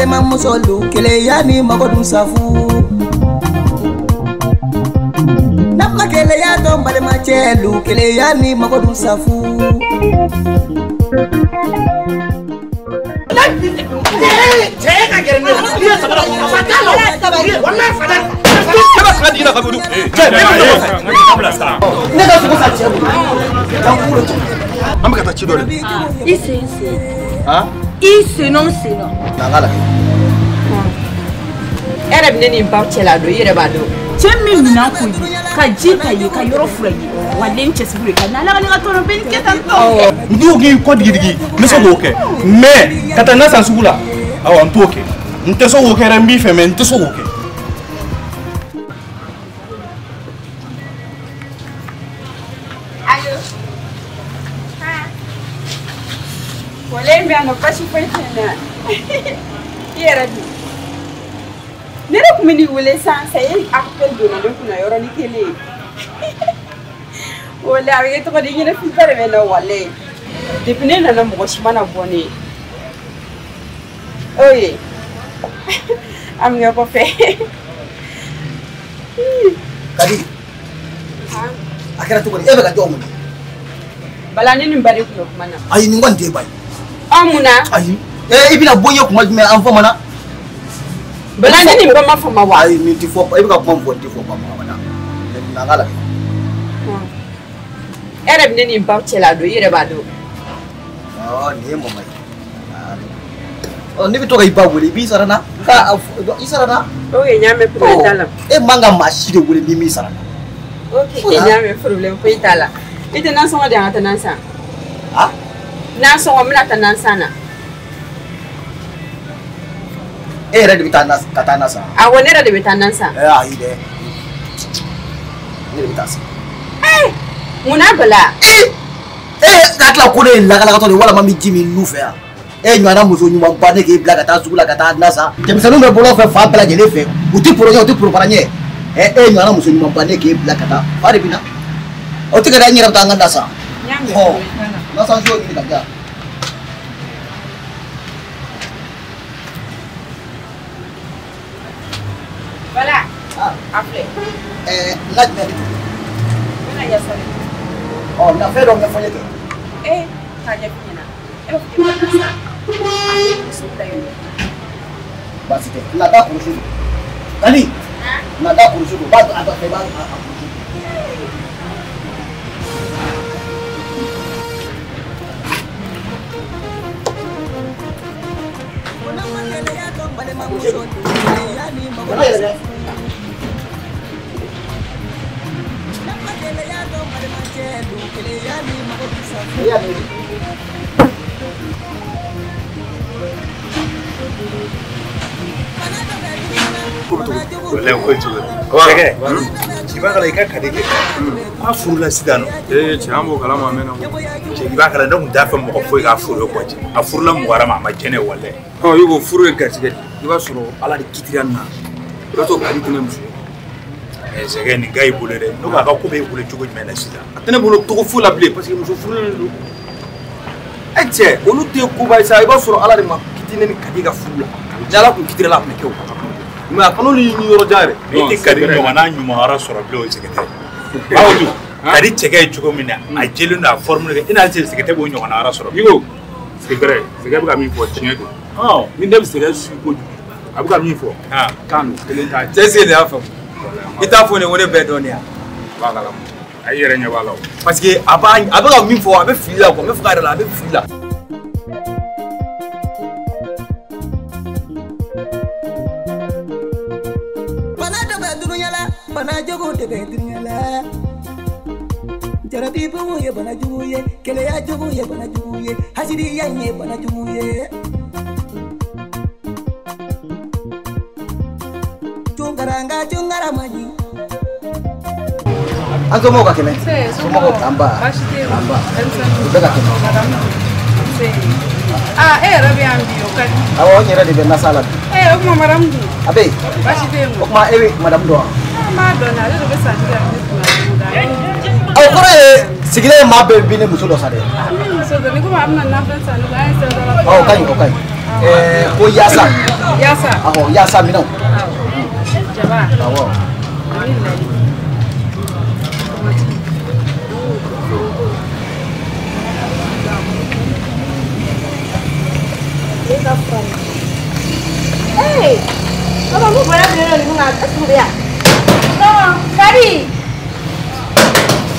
balema musolu kele yani magodun safu Nama kele ya don balema chelu kele yani magodun safu Isi non sino. Nangala. Era bine ni mpauchela do yere bado. Chemi mina ku ka jika yi ka yoro furayi. Wale nchesibure ka na la ga toro ben ketanto. Ndu gi ko digidigi. Meso go ke. Me kata na sansugula. Awa ntoke. Nteso go ke rembi fe me nteso go ke. Wale no pashi fetena. Yere bi. Nere kumini wule sansa yi akpel do na kuna yoro ni kele. Wale awege to di ngene fi pare me na wale. Dipine na mo shimana boni. Oye. Am nga ko fe. Kadi. Akira to ko ebe ka do mo. Balani ni mbari ko mana. Ayi ni ngonde bai. Amuna. Ayi. Ibina bonye kuma me anfa mana. Balani ni mbama fama wa. Ayi mi tifo ebe ka kuma bonti fo mama mana. Nangala. Era bine ni mpauchela do yere bado. Oh, ni mo mai. Oh, ni bitoka ibabule bi sarana. Ka isarana. Oye nyame problem. Manga mashire wule ni mi sarana. Okay, nyame problem ko itala. Ite nan songa de ngata nan sa. Ah? Nan songa mina tan nan sana. Red bitanas katana sa. A wonera de bitanan sa. Ide. Ni bitas. Muna bala. Gatla ko ne la kala to wala mami jimi nufe ya. Nyana muso nyuma mpane ke blaga ta sugula kata nasa. Kemisa no me bolo fe fa bla jele fe. Uti pro paranye. Nyana muso nyuma mpane ke blaga ta. Pare bina. Oti kada nyira tangan nasa. Nyambe. Oh. Nasa jo ni kaja. Bala. Afle. Laj me. Muna ya sare. Oh, na fe do me fonye ke. Kaja pina. Nasa. Basi te. Na da kurushuru. Kani? Na da kurushuru. Ba ata fe ba kurushuru. Afurula sidano chambo kala ma mena chiba kala ndo ndafa mo ko ga furu ko ci afurula mo wara ma jene walle yugo furu gati iba suro ala di kitiranna to ka di tunem sege ni gay bulere no ga ko be bule jogo mena sida atene bolo to ko fula ble parce que muso furu lu etse onu te ko ba sa iba suro ala di ma kitine ni kadiga fula jala ko kitira la me kew ma kanu ni yoro jare e kadi no wana nyuma ara soro ble o sege awdu kadi chege jogo mina a jelu na formule ina se sege bo nyoma na ara soro yugo sege ga mi fo chinye do mi dem sege su ko abuka mi fo kanu kelenta Jesse de afa. Ita fo ne wone bedonia. bagala ayere nya balaw Parce que abaga mi fo abe fila ko me fo la abe fila. Bana de bedunya la, bana jogo de bedunya la. Jara bibu ye bana juye, kele ya jogo ye bana juye, hasidi ya ye bana juye. Chungara maji. Anzo moga kene. Moga tamba. Tamba. Bega kene. Rabi ambio kan. Awo nyera de benna sala. Okuma maramdu. Abe. Bashi temo. Okuma ewe madam do. Ma dona le be sangira ni. Awo kore sigile ma be bine muso do sade. So do ni kuma amna na fansa no ga ense do. Okay. ko yasa Yasa. aho yasa minau Jaba. awo Hey, apa mau boleh beli ni mana? Asal dia. Oh, kari.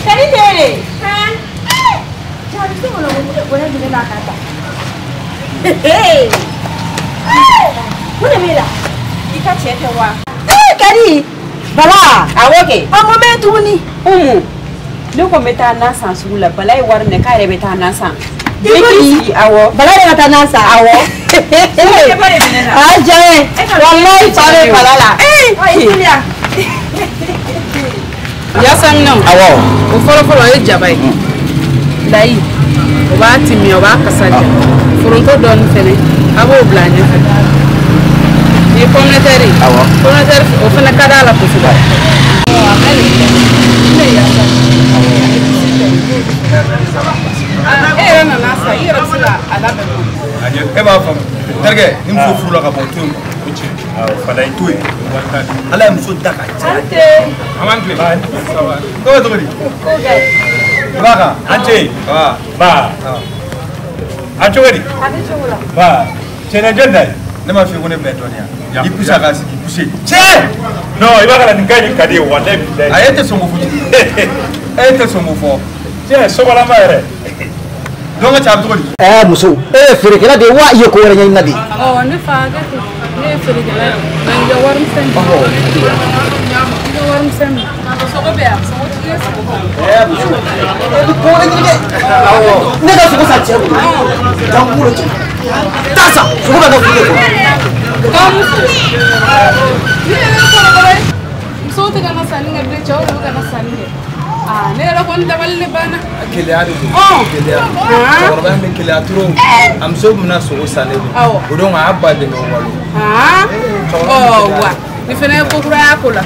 Kari deh. Hah? Jangan tu kalau boleh beli nak kata. Hey. Mana mila? Ika cete wa. Eh, kari. Bala. Awoke. Amo me tu ni. Ne ko meta na san sugula balai warne ka re meta na san. Biki awo. Bala dia kata nasa. Awo. Ah, jangan. Wallahi pare balala. Iya. Ya san non. awo O folo e jabai. Dai. O ba timi o ba kasanja. Furunto don fene. Abo blanye fe. Ni pomneteri. awo Pomneteri o fene kada la kusuba. Eh, na nasa, ira sila adabe. e b'a faamu terikɛ ni muso furula ka bɔ to yen fadai to yen ala ye muso da ka ca Ante. aman kile ko bɛ cogo di i b'a kan ante wa ba a cogo di Ate chola. ba cɛnɛ jɔn da ye ne m'a f'i ye ko ne bɛ dɔnniya i pousse a ka sigi pousse cɛ non i b'a kala nin ka ɲi ka di ye walayi bilayi a ye tɛ sɔn k'o fɔ e tɛ sɔn k'o fɔ cɛ sobalama yɛrɛ donc ka ca a bɛ cogo di muso feerekɛla de wa ye ko wɛrɛ ɲɛɲina de Oh, ne fa ga te. Ne fere gala. Na ga warum sen. Ga warum sen. So go be a. So what you say? ko wɛrɛ ɲini dɛ ne ka sogo san cɛ bolo jan bolo cɛ taa san sogo bɛ ka furu de kɔnɔ Kamu. Ni ne ko ko re. So te kana sani ga bre chawo kana sani. Ah, ne ra kon taballe bana. keleya de don Oh. keleya cɛkɔrɔba in bɛ keleya trop a muso bɛna sogo san ne don Awɔ. o don a y'a ba dɛmɛ o walo Ah. Oh, wa. Ni fene ko kura ya ko la.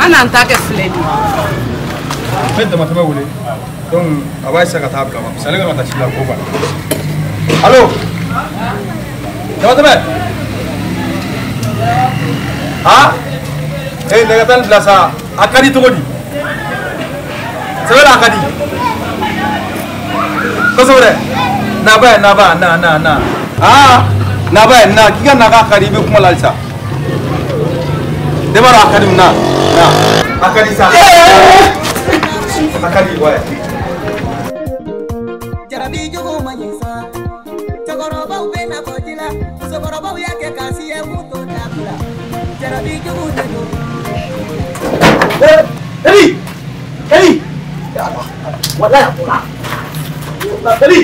Ana anta ke fileni. n bɛ damatɛmɛ wele donc a b'a essayer ka taa bila parce que ale kan ka taa ci la ko banna allo damatɛmɛ han nɛgɛ tɛ nin bila sa a ka di cogo di sɛbɛn a ka di kosɛbɛ dɛ naba ye naba na naba ye na k'i ka na k'a ka di i bɛ kuma la halisa ne b'a dɔn a ka di na a ka di sa a ka di ouais. Jarabi jogo manyisa Chokoroba upena kotila Sokoroba uyake kasi ye muto nakula Jarabi jogo tego Eli wallahi akula Eli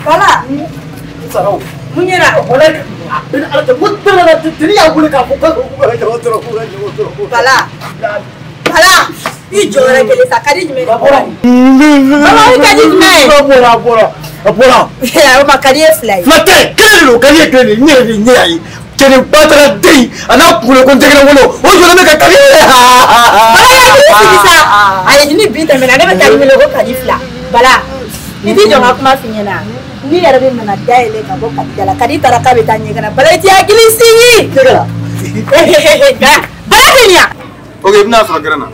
Bala. sarau Munyera. wallahi bin ala ta mutala da tiri ya gure ka ko ka Bala. Bala. I jora kele sakari jme. Bala i kaji jme. Bora Ya ma kari fly. Mate kele kele kele ni kele batara dei ana kule ko tegele wono o jona me ka kale Bala ya ni bisa. Ai ni binta mena ne ka ni ko kaji fly. Bala. Ni di jonga kuma finyana. Ni yara be mana daile ka bo kadala kadi taraka be tanye kana. Bala ti akili singi. tegela Bala finya. ok i bɛna sɔrɔ gɛrɛn na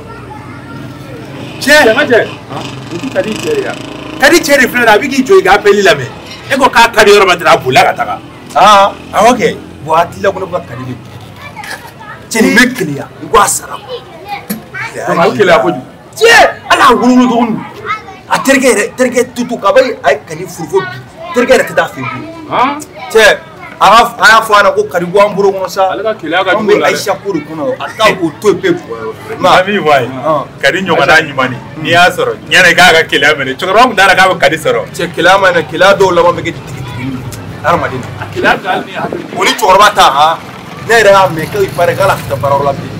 cɛ ka di cɛ de filɛ na a bɛ k'i jɔ i ka appeli lamɛn e ko k'a ka di yɔrɔ min na a bolila ka taga awɔ kɛ bon a hakili la ko ne bɛ ka kadi de cɛ nin bɛ keleya i ko a sara donc a bɛ keleya kojugu cɛ ala y'a wolo tuguni a terikɛ tutu kaba a ye kadi furufo bi terikɛ yɛrɛ tɛ taa fɛ bilen cɛ a y'a fɔ a ɲɛna ko kadi bɔ an bolo kɔnɔ sa ale ka keleya ka anw jugu bɛ la dɛ ayisa ko de kɔnɔ a taa o to yen pewu maa min fɔ a ye ka di ɲɔgɔnna ɲuman n'i y'a sɔrɔ ɲɛna i k'a ka keleya minɛ cɛkɔrɔba tun t'a la k'a bɛ ka di sɔrɔ cɛ keleya ma ɲinɛ keleya dɔw laban bɛ kɛ tigitigi hadamaden na o ni cɛkɔrɔba ta ne yɛrɛ y'a mɛn k'o pare k'ala tɛ taa baarayɔrɔ la bilen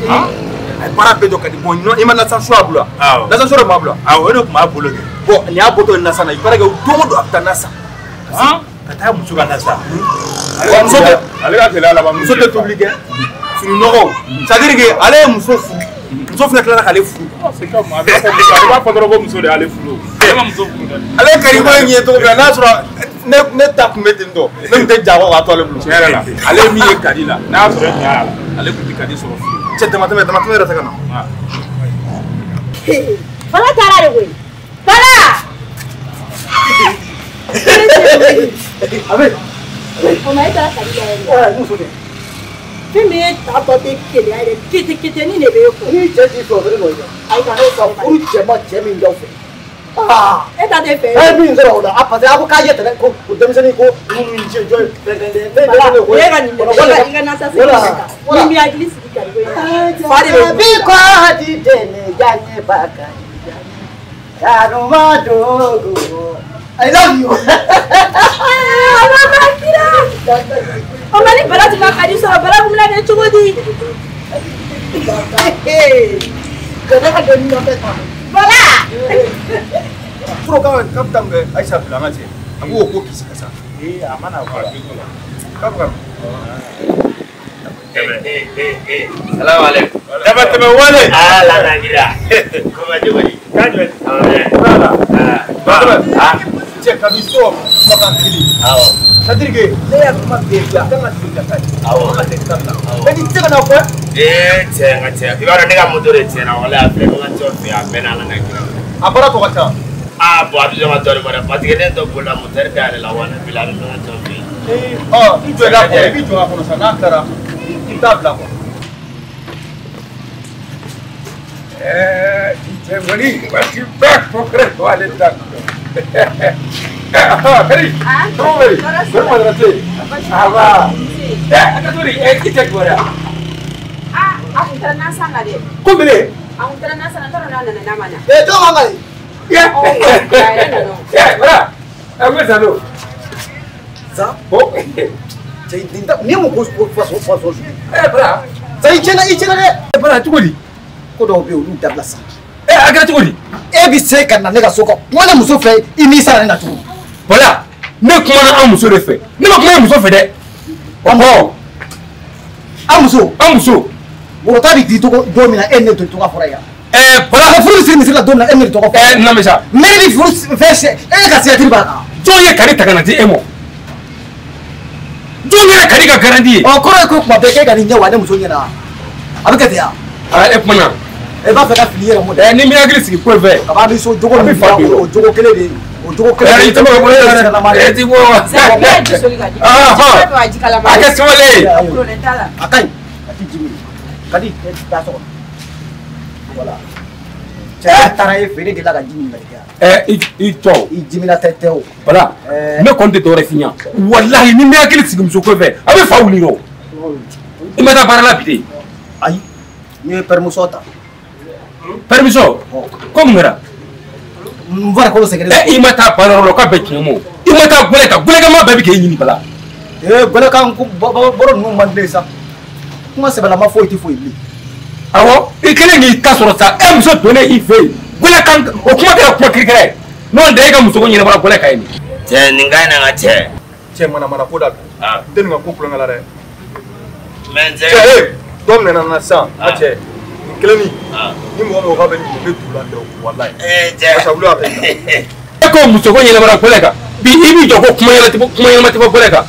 a ye baara bɛɛ jɔ ka di bɔn i ma nasanso a bolo wa nasanso de b'a bolo wa awɔ o de tun b'a bolo kɛ bon nin y'a bɔtɔ nasa na i pare kɛ don o don a bɛ taa nasa ka taa muso ka na sa muso tɛ ale ka keleya laban muso tɛ tobili kɛ fini nɔgɔ c'est à dire que ale ye muso furu muso fana tilala k'ale furu c'est comme a b'a fɔ dɔrɔn ko muso de y'ale furu ale ma muso furu dɛ ale karima in ye cogo min na n'a sɔrɔ ne ta kun bɛ ten tɔ ne tun tɛ jago k'a to ale bolo tiɲɛ yɛrɛ la ale min ye kadi la n'a y'a sɔrɔ ɲɛ y'a la ale tun tɛ kadi sɔrɔ fiyewu cɛ damatɛmɛ yɛrɛ tɛ ka na Bala taara de koyi Bala o ma e taara kadi la yɛrɛ fɛn min ye ta tɔ tɛ keleya yɛrɛ kete-keteni de bɛ e kɔ ni cɛ t'i fɛ o bɛ ne nɔ ye ayi ka n'o ka furu cɛ ma cɛ min d'aw fɛ e ta tɛ fɛ min sɔrɔ o la a parce que a ko k'a ye tɛnɛ ko o denmisɛnnin ko minnu cɛ jɔ ye Bala e ka nin bɛɛ i ka nasa sigi ni mi hakili sigi kadi ko fa de bɛ bi ko di dene janye baka kanuma dogo I love you o ma ni Bala tun ka kadi sɔrɔ Bala kun bɛna kɛ cogo di jɛnɛ ka dɔnni nɔfɛ ta Bala furo k'a bɛ taa mun kɛ Ayisa bila an ka cɛ a b'o ko kisi ka sa a mana fɔ a bɛ ko la k'a bɛ ka Salam alaikum. tɛmɛ wale La nagira. Comment tu vas? cɛ kabi so bagan kili Awɔ. c'est à dire que ne y'a kuma bɛɛ bila a kan ka tigi ka taa ye Awɔ. an ka tɛ taa bila mais ni tɛ ka na fɔ Cɛ n ka cɛ. I b'a dɔn ne ka moto de tiɲɛna wala a filɛ n ka cɛw fɛ a bɛɛ n'a la nagira. a baara tɔ ka ca Bon a bɛ sɔn ka dɔɔnin bɔ dɛ parce que ne tɔ bolila motɛri tɛ ale la wa ne bila a bɛ n ka cɛw fɛ yen. i jɔ a kɔnɔ i b'i jɔ a kɔnɔ sa n'a taara i t'a bila quoi cɛ kɔni waati bɛɛ kɔkɛrɛ ko ale ta kari comment bɛ comment dara te ça va a ka tori i tɛ kibaruya a kun taara na san na dɛ ko mene a kun taara na san na tɔrɔ n'a nana n'a ma na jɔn man ka ye voilà a ko sa do sa ko ni mun ko faso bara sa i tiɲɛna dɛ bara cogo di ko dɔw bɛ yen olu dabila sa a kɛra cogo di e bɛ se ka na ne ka so kɔ kuma ne muso fɛ i n'i sara ne na tugun voilà ne kumana an muso de fɛ ne ma kuma an muso fɛ dɛ ɔhɔ an muso worota bɛ di tɔgɔ don min na e ne to tɔgɔ fɔra yan voilà a furu siri misiri la don min na e ne tɔgɔ fɔ na mɛ sa ne ni furu fɛn sɛ e ka sigɛtiri b'a kan jɔn ye kari ta ka na di e ma jɔn yɛrɛ kari ka garanti ye ɔ kɔrɔ ye ko kuma bɛɛ k'e ka nin ɲɛ wa ne muso ɲɛna a bɛ kɛ ten yan e kumana e b'a fɛ ka fili yɛrɛ mɔ dɛ ni mi hakili sigi ko fɛ a b'a bɛ so jogo min fila o jogo kelen de o jogo kelen i tɛ mɔgɔ bolo yɛrɛ ti bɔ wa a kɛ sabali a ka ɲi a ti jimi ka di e ti taa sɔgɔ voilà cɛ taara e feere de la ka ji min lajɛ i tɔ i jimina tɛ o voilà ne kɔni tɛ dɔwɛrɛ f'i ɲɛ walahi ni mi hakili sigi muso ko fɛ a bɛ fa wuli o i ma taa baara la bi de ayi n ye permission ta permission ko mun kɛra n fara kolo sɛgɛrɛ i ma taa baara yɔrɔ la k'a bɛ tiɲɛ mɔ i ma taa gɔlɛ kan gɔlɛkɛma bɛɛ bɛ k'e ɲini bala gɔlɛkan ko bɔrɔ ninnu man di ne ye sa kuma sɛbɛlama foyi tɛ foyi bilen awɔ i kelen k'i ta sɔrɔ sa e muso donnen i fɛ yen gɔlɛkan o kuma kɛra kuma kirikɛrɛ ye n'o tɛ e ka muso ko ɲɛnabɔra gɔlɛ kan ye nin Cɛ nin ka ɲi na n ka cɛ. cɛ mana ko da n tɛ nin ka ko kulonkɛ la dɛ Mais cɛ. cɛ dɔ minɛna n na sisan n ka cɛ nin kelen nin ni mɔgɔ mɔgɔ k'a bɛ nin ne tu la dɛ walayi Cɛ. parce que wuli a tɛ e ko muso ko ɲɛnabɔra gɔlɛ kan bi i b'i jɔ ko kuma ɲɛnama tɛ bɔ gɔlɛ kan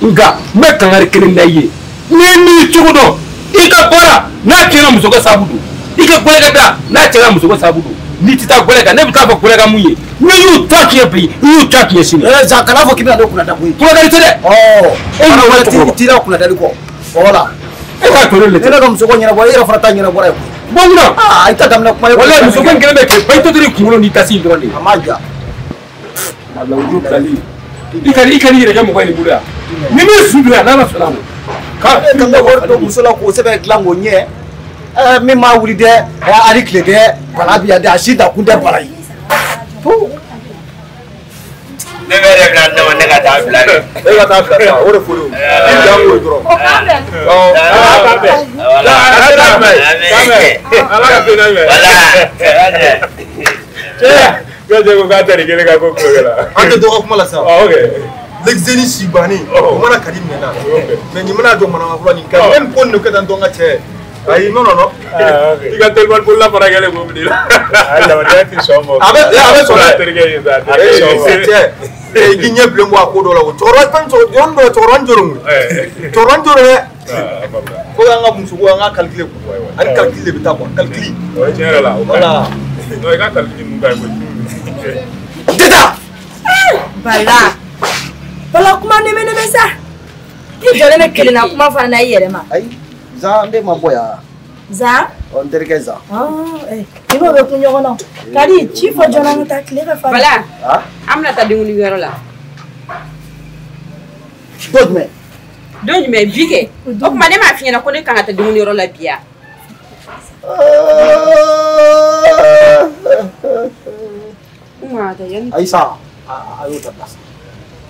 nka n bɛ kangari kelen da i ye n'i ye min cogo dɔn i ka baara n'a tiɲɛna muso ka sababu don i ka gɔlɛ da n'a tiɲɛna muso ka sababu don n'i tɛ taa gɔlɛ kan ne bɛ taa fɔ gɔlɛ kan mun ye n'i y'u ta tiɲɛ bi i y'u ta tiɲɛ sini. zan kana fɔ k'i bɛna ne kunna da koyi kunnadali tɛ dɛ. e ɲɔgɔn wɛrɛ t'i la kunnadali kɔ voilà e k'a to ne le tɛ. ne ka muso ko ɲɛnabɔ e yɛrɛ fana ta ɲɛnabɔra ye koyi bon mun na. i ta daminɛ kuma ye walayi muso ko in kelen bɛ kɛ ba i tɔ to i kunkolo n'i tasi in dɔrɔn de. a ma ja ala o bilali i ka i yɛrɛ kɛ mɔgɔ ye nin bolo yan ni min su don yan n'ala sɔnna a ma. ka n bɛ wari don muso la k'o sɛbɛn dilan k'o ɲɛ min m'a wuli dɛ ali tile dɛ bana bi yan dɛ a si da kun tɛ bana ye. Ne bɛ yɛrɛ bila dama ne ka taa bila dɛ. e ka taa bila sisan o de foli o i ja o ye dɔrɔn. ala ka bɛn n'a ye. Cɛ. ko k'a tɛ nin kelen ka ko kulo kɛ la. an tɛ dɔgɔ kuma la sisan. ok. l'exeni sibani mana kadi mena mais ni mana do mana ngafula ni ka même pon ne kata ndonga che ay non diga tellement pour la para gele mo dila ala wada fi somo abe so la terge yinda che e ginye blembo akodo la choro tan so yondo choron jorum choron jore ko nga musu ko nga calculer ko an calculer bita ko calculer o chere la voilà no ga calculer mu ga ko dita bala bala kuma ne sa ni jole me kele na kuma fa na yere ma ai za nde maboya za on terkeza ni mo be kunyo kono kadi chief jona ngata kile fa bala ha amna ta dinguni yoro la doj me bige o kuma ne ma finya ko ne kan ta dinguni yoro la biya uma da yan ai sa ayo tabas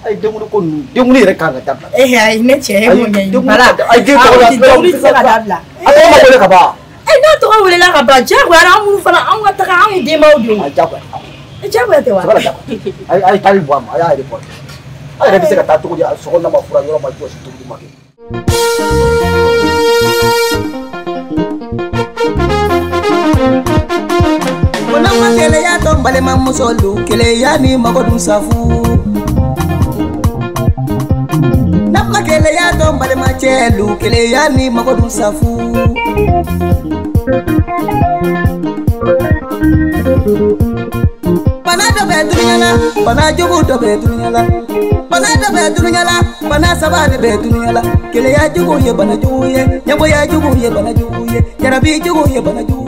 ai denguni rek kan tabla ai ne che mo nyi bala ai ge ko la denguni se ka dabla ai ma ko le ka ba ai na to wele la ka ba ja ko ara mu fana an wa ta ka an de ma odu ai ja ko te wa ai tali bwa ma ai report ai re bisa ka ta to ya so na ma fura yo ma ko si to di ma ke Konama kele ya tombale mamusolu kele ya ni magodun safu Nama kele ya tombale machelu kele ya ni magodun safu Bana do be dunyala bana jogu do be dunyala bana do be dunyala bana sabade be dunyala kele ya jogu ye bana jogu ye nyabo ya jogu ye bana jogu ye jarabi jogu ye bana jogu